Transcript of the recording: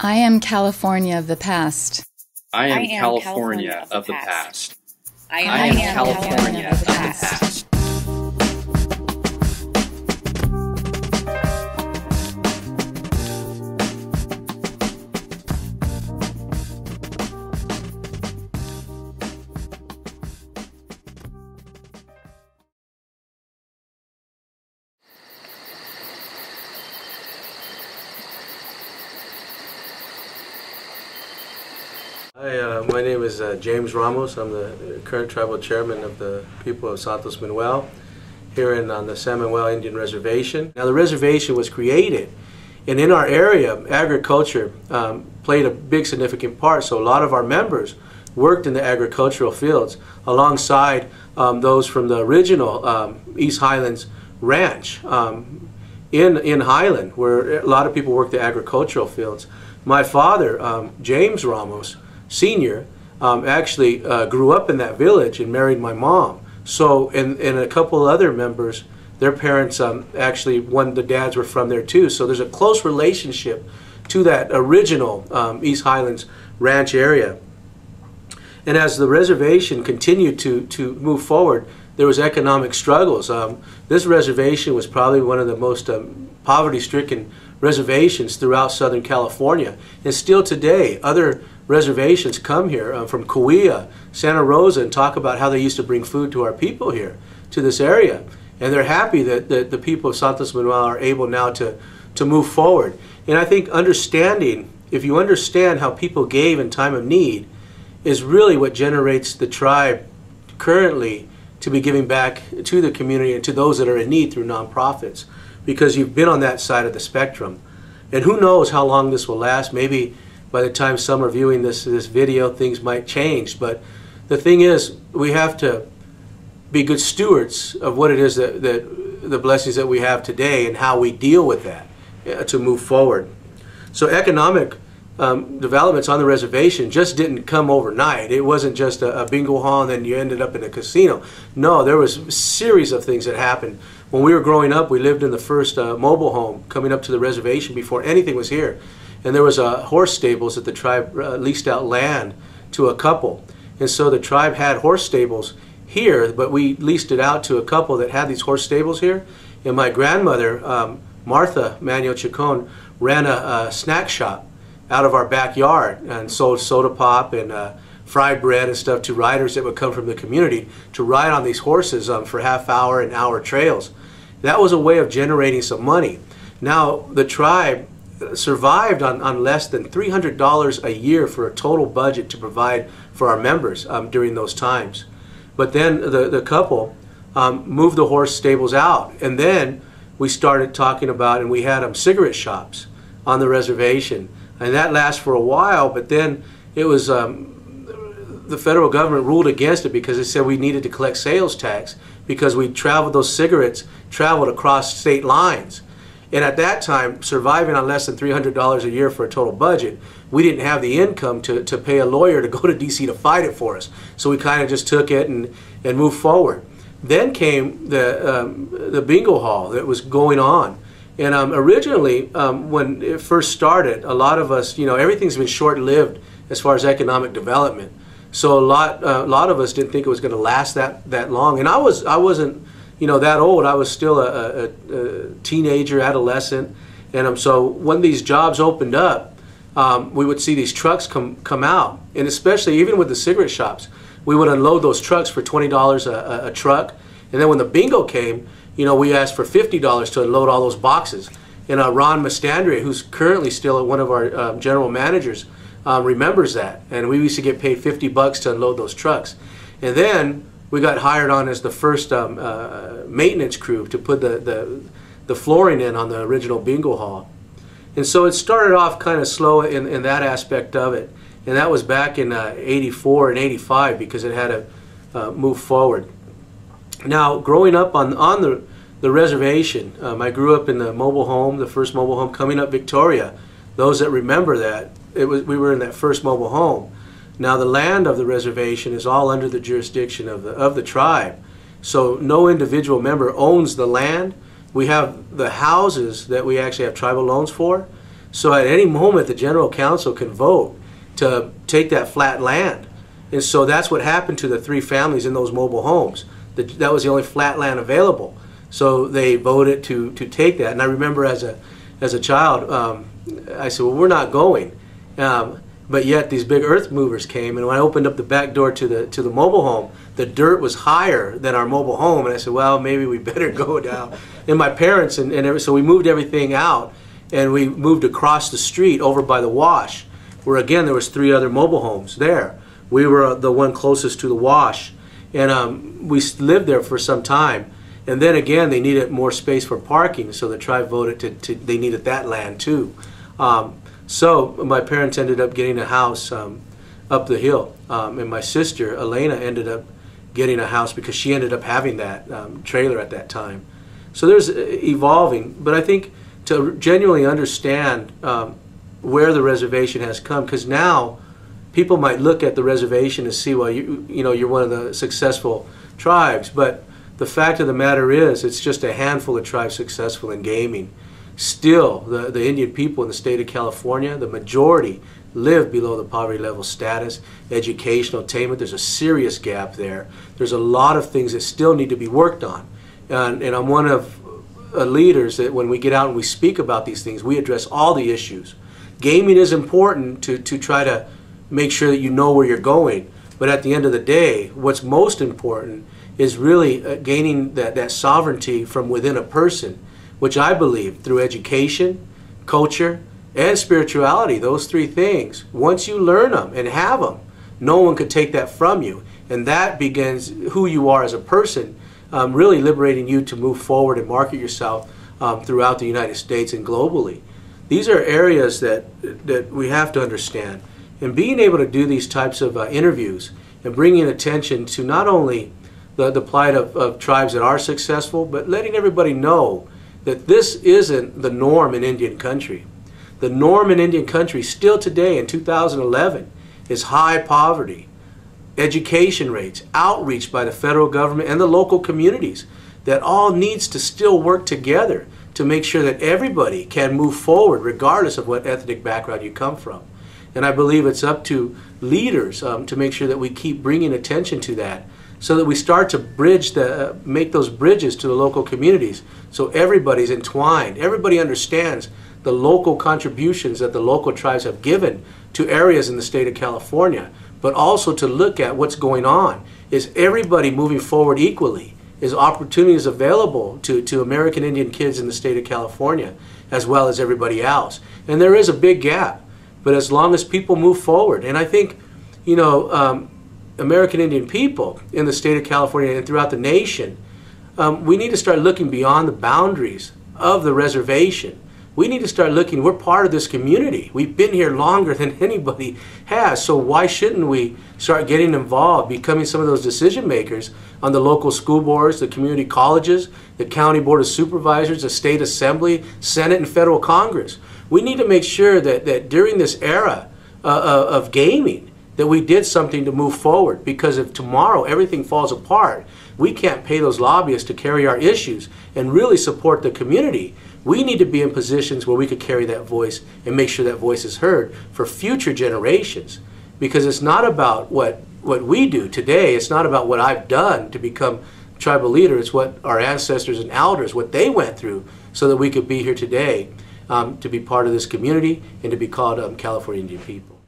I am California of the past. I am California of the past. I am California of the past. Hi, my name is James Ramos. I'm the current tribal chairman of the people of Santos Manuel here on the San Manuel Indian Reservation. Now the reservation was created, and in our area agriculture played a big significant part, so a lot of our members worked in the agricultural fields alongside those from the original East Highlands Ranch in Highland, where a lot of people worked the agricultural fields. My father, James Ramos Sr., actually grew up in that village and married my mom. So, and a couple other members, their parents actually, one of the dads were from there too. So there's a close relationship to that original East Highlands Ranch area. And as the reservation continued to move forward, there was economic struggles. This reservation was probably one of the most poverty-stricken reservations throughout Southern California. And still today, other reservations come here from Cahuilla, Santa Rosa, and talk about how they used to bring food to our people here, to this area. And they're happy that the people of Santos Manuel are able now to move forward. And I think understanding, if you understand how people gave in time of need, is really what generates the tribe currently to be giving back to the community and to those that are in need through nonprofits, because you've been on that side of the spectrum. And who knows how long this will last. Maybe by the time some are viewing this video, things might change. But the thing is, we have to be good stewards of what it is that the blessings that we have today and how we deal with that to move forward. So economic developments on the reservation just didn't come overnight. It wasn't just a bingo hall and then you ended up in a casino. No, there was a series of things that happened. When we were growing up, we lived in the first mobile home coming up to the reservation before anything was here. And there was horse stables that the tribe leased out land to a couple. And so the tribe had horse stables here, but we leased it out to a couple that had these horse stables here. And my grandmother, Martha Manuel Chacon, ran a snack shop out of our backyard and sold soda pop and fried bread and stuff to riders that would come from the community to ride on these horses for half-hour and hour trails. That was a way of generating some money. Now the tribe survived on less than $300 a year for a total budget to provide for our members during those times. But then the couple moved the horse stables out, and then we started talking about, and we had cigarette shops on the reservation. And that lasted for a while, but then it was the federal government ruled against it because they said we needed to collect sales tax because those cigarettes traveled across state lines. And at that time, surviving on less than $300 a year for a total budget, we didn't have the income to pay a lawyer to go to DC to fight it for us. So we kind of just took it and moved forward. Then came the bingo hall that was going on. And originally, when it first started, a lot of us, everything's been short-lived as far as economic development. So a lot of us didn't think it was going to last that long. And I wasn't, that old. I was still a teenager, adolescent. And so when these jobs opened up, we would see these trucks come out. And especially even with the cigarette shops, we would unload those trucks for $20 a truck. And then when the bingo came, we asked for $50 to unload all those boxes. And Ron Mastandria, who's currently still one of our general managers, remembers that. And we used to get paid $50 to unload those trucks. And then we got hired on as the first maintenance crew to put the flooring in on the original bingo hall. And so it started off kind of slow in that aspect of it. And that was back in '84 and '85 because it had to move forward. Now, growing up on the reservation, I grew up in the mobile home, the first mobile home coming up Victoria. Those that remember that, we were in that first mobile home. Now, the land of the reservation is all under the jurisdiction of the tribe. So no individual member owns the land. We have the houses that we actually have tribal loans for. So at any moment, the General Council can vote to take that flat land. And so that's what happened to the 3 families in those mobile homes. That was the only flat land available. So they voted to take that. And I remember as a child, I said, well, we're not going. But yet these big earth movers came, and when I opened up the back door to the mobile home, the dirt was higher than our mobile home, and I said, well, maybe we better go down. And my parents, so we moved everything out, and we moved across the street over by the wash, where again there was 3 other mobile homes there. We were the one closest to the wash, and we lived there for some time. And then again, they needed more space for parking, so the tribe voted they needed that land too. So my parents ended up getting a house up the hill, and my sister Elena ended up getting a house because she ended up having that trailer at that time. So there's evolving, but I think to genuinely understand where the reservation has come, because now people might look at the reservation and see, well, you know, you're one of the successful tribes, but the fact of the matter is it's just a handful of tribes successful in gaming. Still, the Indian people in the state of California, the majority live below the poverty level status. Educational attainment, there's a serious gap there. There's a lot of things that still need to be worked on. And I'm one of leaders that when we get out and we speak about these things, we address all the issues. Gaming is important to try to make sure that you know where you're going. But at the end of the day, what's most important is really gaining that sovereignty from within a person, which I believe through education, culture, and spirituality, those 3 things, once you learn them and have them, no one could take that from you. And that begins who you are as a person, really liberating you to move forward and market yourself throughout the United States and globally. These are areas that we have to understand. And being able to do these types of interviews and bringing attention to not only the plight of tribes that are successful, but letting everybody know that this isn't the norm in Indian country. The norm in Indian country still today in 2011 is high poverty, education rates, outreach by the federal government and the local communities. That all needs to still work together to make sure that everybody can move forward regardless of what ethnic background you come from. And I believe it's up to leaders to make sure that we keep bringing attention to that, so that we start to make those bridges to the local communities, so everybody's entwined. Everybody understands the local contributions that the local tribes have given to areas in the state of California, but also to look at what's going on. Is everybody moving forward equally? Is opportunities available to American Indian kids in the state of California as well as everybody else? And there is a big gap, but as long as people move forward, and I think, you know, American Indian people in the state of California and throughout the nation, we need to start looking beyond the boundaries of the reservation. We need to start looking, we're part of this community. We've been here longer than anybody has, so why shouldn't we start getting involved, becoming some of those decision makers on the local school boards, the community colleges, the county board of supervisors, the state assembly, Senate, and federal Congress. We need to make sure that during this era of gaming, that we did something to move forward, because if tomorrow everything falls apart, we can't pay those lobbyists to carry our issues and really support the community. We need to be in positions where we could carry that voice and make sure that voice is heard for future generations, because it's not about what we do today. It's not about what I've done to become tribal leader. It's what our ancestors and elders, what they went through so that we could be here today to be part of this community and to be called California Indian people.